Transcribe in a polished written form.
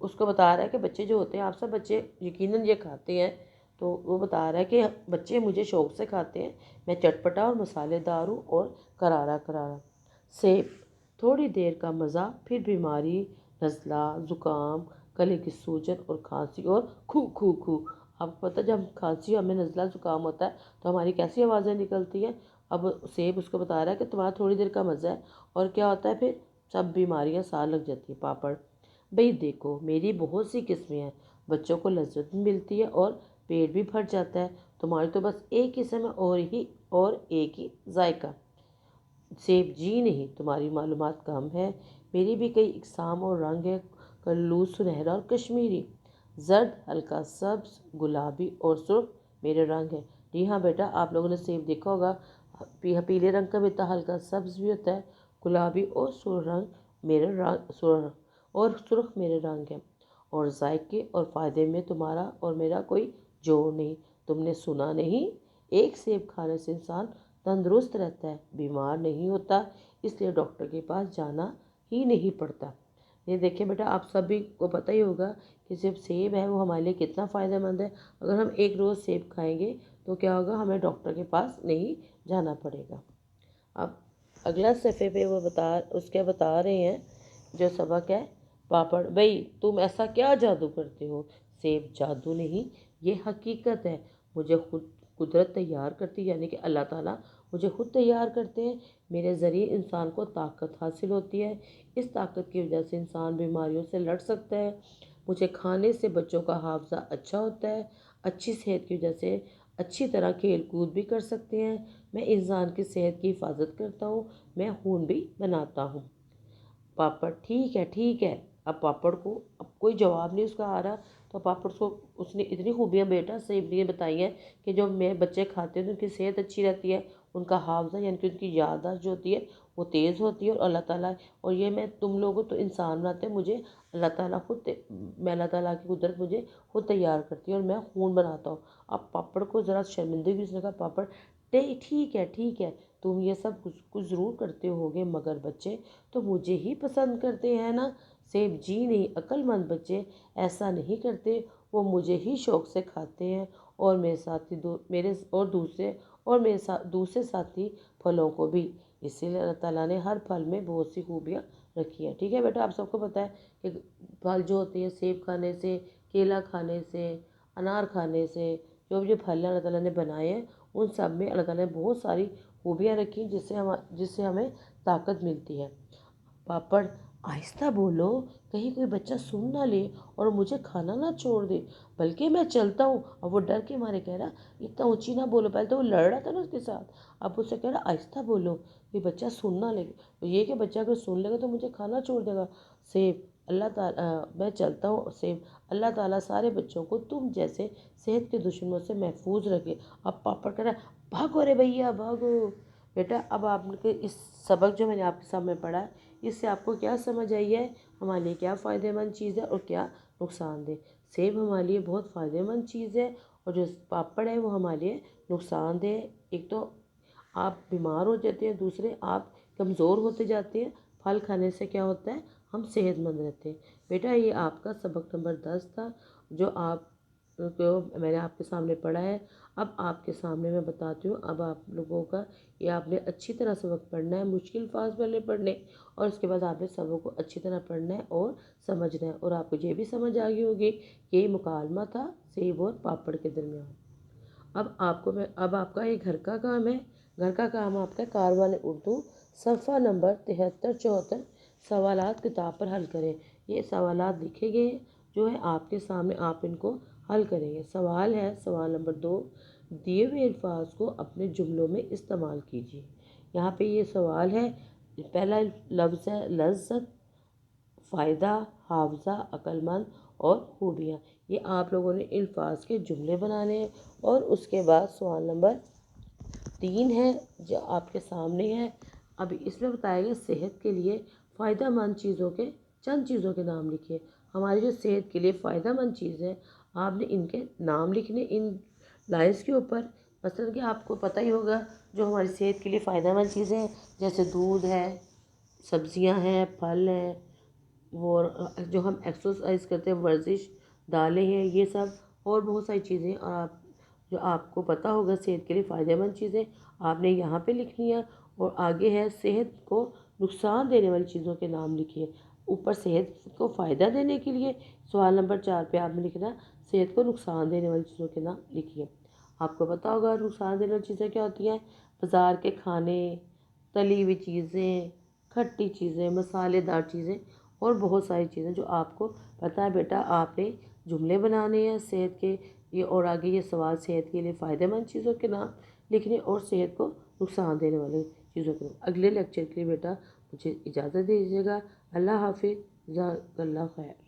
اس کو بتا رہا ہے کہ بچے جو ہوتے ہیں، آپ سب بچے یقیناً یہ کھاتے ہیں، تو وہ بتا رہا ہے کہ بچے مجھے شوق سے کھاتے ہیں، میں چٹپٹا اور مسالے دار ہوں اور کرارا کرارا۔ سیب، تھوڑی دیر کا مزہ، پھر بیماری، نزلہ، زکام، گلے کی سوجن اور کھانسی اور کھو کھو کھو۔ آپ کو پتہ ہے جب کھانسی ہمیں نزلہ زکام ہوتا ہے تو ہماری کیسی آوازیں نکلتی ہیں؟ اب سیب اس کو بتا رہا ہے کہ تمہارا تھوڑی دیر کا مزہ ہے، اور کیا ہوتا ہے پھر؟ سب بیماریاں سار لگ جاتی ہیں۔ پاپڑ، بھئی دیکھو میری بہت سی قسمیں ہیں، بچوں کو لذت بھی ملتی ہے اور پیٹ بھی بھر جاتا ہے، تمہاری تو بس ایک قسم ہے اور ایک ہی ذائقہ۔ سیب، جی نہیں، تمہاری معلومات کم ہے، میری بھی کئی اقسام اور رنگ ہے، کلو، سنہرا اور کشمیری، زرد، ہلکا سبز، گلابی اور سرخ میرے رنگ ہیں۔ جی ہاں بیٹا، آپ لوگوں نے سیب دیکھا ہوگا، پیلے رنگ کا بھی ہوتا ہے، ہلکا سبز بھی ہوتا ہے، گلابی اور سرخ میرے رنگ ہیں، اور ذائقے اور فائدے میں تمہارا اور میرا کوئی جوڑ نہیں۔ تم نے سنا نہیں، ایک سیب کھانے سے انسان تندرست رہتا ہے، بیمار نہیں ہوتا، اس لیے ڈاکٹر کے پاس جانا ہی نہیں پڑتا۔ یہ دیکھیں بیٹا، آپ سبھی کو پتہ ہی ہوگا کہ جب سیب ہے وہ ہمارے لیے کتنا فائدہ مند ہے۔ اگر ہم ایک روز سیب کھائیں گے تو کیا ہوگا، ہمیں ڈاکٹر کے پاس نہیں جانا پڑے گا۔ اب اگلا صفحے پہ وہ بتا رہے ہیں جو سبق ہے، پاپڑ، بھئی تم ایسا کیا جادو کرتے ہو؟ سیب، جادو نہیں، یہ حقیقت ہے، مجھے خود قدرت تیار کرتی، یعنی کہ اللہ تعالیٰ مجھے خود تیار کرتے ہیں، میرے ذریعے انسان کو طاقت حاصل ہوتی ہے، اس طاقت کی وجہ سے انسان بیماریوں سے لڑ سکتا ہے، مجھے کھانے سے بچوں کا حافظہ اچھا ہوتا ہے، اچھی صحت کی وجہ سے اچھی طرح کھیل کود بھی کر سکتے ہیں، میں انسان کی صحت کی حفاظت کرتا ہوں، میں خون بھی بناتا ہوں۔ پاپڑ، ٹھیک ہے ٹھیک ہے۔ اب پاپڑ کو اب کوئی جواب نہیں اس کا آ رہا، تو پاپڑ کو اس نے اتنی خوبیاں بیٹا سیب نے بتائی ہیں کہ جو میرے بچے کھاتے ہیں تو ان کی صحت اچھی رہتی ہے، ان کا حافظہ یعنی کہ ان کی یادداشت جو ہوتی ہے وہ تیز ہوتی ہے، اور اللہ تعالیٰ، اور یہ میں تم لوگوں تو انسان بناتے ہیں، مجھے اللہ تعالیٰ میں اللہ تعالیٰ کی قدرت مجھے خود تیار کرتی ہے اور میں خون بناتا ہوں۔ اب پاپڑ کو ذرا شرمندگی اس نے کہا، پاپڑ ٹھیک ہے ٹھیک ہے، تم یہ سب کچھ ضرور کرتے ہوگے، مگر بچے تو مجھے ہی پسند کرتے ہیں نا؟ سیب، جی نہیں، عقل مند بچے ایسا نہیں کرتے، وہ مجھے ہی شوق سے کھاتے ہیں، اور میرے ساتھی دوسرے ساتھی پھلوں کو بھی، اسی لیے اللہ تعالیٰ نے ہر پھل میں بہت سی خوبیاں رکھی ہیں۔ ٹھیک ہے بیٹا، آپ سب کو پتہ ہے کہ پھل جو ہوتے ہیں، سیب کھانے سے، کیلا کھانے سے، انار کھانے سے، جو بھی پھل اللہ تعالیٰ نے بنائے ہیں ان سب میں اللہ تعالیٰ نے بہت ساری خوبیاں رکھی ہیں جس سے ہمیں طاقت ملتی ہے۔ پاپڑ، آہستہ بولو، کہیں کوئی بچہ سن نہ لے اور مجھے کھانا نہ چھوڑ دے، بلکہ میں چلتا ہوں۔ اب وہ ڈر کے مارے کہہ رہا، اتنا اونچی نہ بولو، پہلے تو وہ لڑ رہا تھا نا اس کے ساتھ، اب اسے کہہ رہا آہستہ بولو، یہ بچہ سن نہ لے، یہ کہ بچہ اگر سن لے گا تو مجھے کھانا چھوڑ دے گا۔ سیب، اللہ تعالیٰ، میں چلتا ہوں۔ سیب، اللہ تعالیٰ سارے بچوں کو تم جیسے صحت کے دشمنوں سے محفوظ رکھے۔ اب پاپڑ کہہ رہا، بھاگو رے بھیا بھاگو۔ بیٹا، اب آپ نے اس سبق جو میں نے آپ کے سامنے پڑھا ہے، اس سے آپ کو کیا سمجھ آئی ہے، ہمارے لیے کیا فائدہ مند چیز ہے اور کیا نقصان دہ؟ سیب ہمارے لیے بہت فائدہ مند چیز ہے، اور جو پاپڑ ہے وہ ہمارے لیے نقصان دہ ہے۔ ایک تو آپ بیمار ہو جاتے ہیں، دوسرے آپ کمزور ہوتے جاتے ہیں۔ پھل کھانے سے کیا ہوتا ہے، ہم صحت مند رہتے ہیں۔ بیٹا، یہ آپ کا سبق نمبر 10 تھا، جو میں نے آپ کے سامنے پڑھا ہے۔ اب آپ کے سامنے میں بتاتی ہوں، اب آپ لوگوں کا یہ آپ نے اچھی طرح سبق پڑھنا ہے، مشکل الفاظ پہلے پڑھنے، اور اس کے بعد آپ نے سبق کو اچھی طرح پڑھنا ہے اور سمجھنا ہے، اور آپ کو یہ بھی سمجھ آ گئی ہوگی کہ یہ مکالمہ تھا سیب اور پاپڑ کے درمیان۔ اب آپ کا یہ گھر کا کام ہے، گھر کا کام آپ کا کاروان اردو صفحہ نمبر 73-74 سوالات کتاب پر حل کریں۔ یہ سوالات لکھے گئے ہیں جو ہے آپ کے سامنے، آپ ان کو حل کریں گے۔ سوال ہے، سوال نمبر 2، دیے ہوئے الفاظ کو اپنے جملوں میں استعمال کیجیے۔ یہاں پہ یہ سوال ہے، پہلا لفظ ہے لذت، فائدہ، حافظہ، عقل مند اور خوبیاں۔ یہ آپ لوگوں نے الفاظ کے جملے بنانے ہیں، اور اس کے بعد سوال نمبر 3 ہے جو آپ کے سامنے ہے۔ اب اس میں بتایا گیا صحت کے لیے فائدہ مند چند چیزوں کے نام لکھیے۔ ہماری جو صحت کے لیے فائدہ مند چیزیں ہیں، آپ نے ان کے نام لکھنے ان لائنس کے اوپر۔ مثلا کہ آپ کو پتہ ہی ہوگا جو ہماری صحت کے لیے فائدہ مند چیزیں ہیں، جیسے دودھ ہے، سبزیاں ہیں، پھل ہیں، وہ جو ہم ایکسرسائز کرتے ہیں، ورزش، دالیں ہیں، یہ سب اور بہت ساری چیزیں، اور جو آپ کو پتہ ہوگا صحت کے لیے فائدہ مند چیزیں آپ نے یہاں پہ لکھنی ہے، اور آگے ہے صحت کو نقصان دینے والی چیزوں کے نام لکھیے۔ اوپر صحت کو فائدہ دینے کے لیے سوال نمبر 4 پہ آپ نے لکھنا صحت کو نقصان دینے والی چیزوں کے نام لکھیے۔ آپ کو پتہ ہوگا نقصان دینے والی چیزیں کیا ہوتی ہیں؟ بازار کے کھانے، تلی ہوئی چیزیں، کھٹی چیزیں، مسالے دار چیزیں اور بہت ساری چیزیں جو آپ کو پتہ ہے۔ بیٹا آپ نے جملے بنانے ہیں صحت کے، یہ اور آگے یہ سوال صحت کے لیے فائدہ مند چیزوں کے نام لکھنے اور صحت کو نقصان دینے والے چیزوں کے نام۔ اگلے لیکچر کے لیے بیٹا مجھے اجازت دیجیے گا۔ اللہ حافظ، جزاک اللہ خیر۔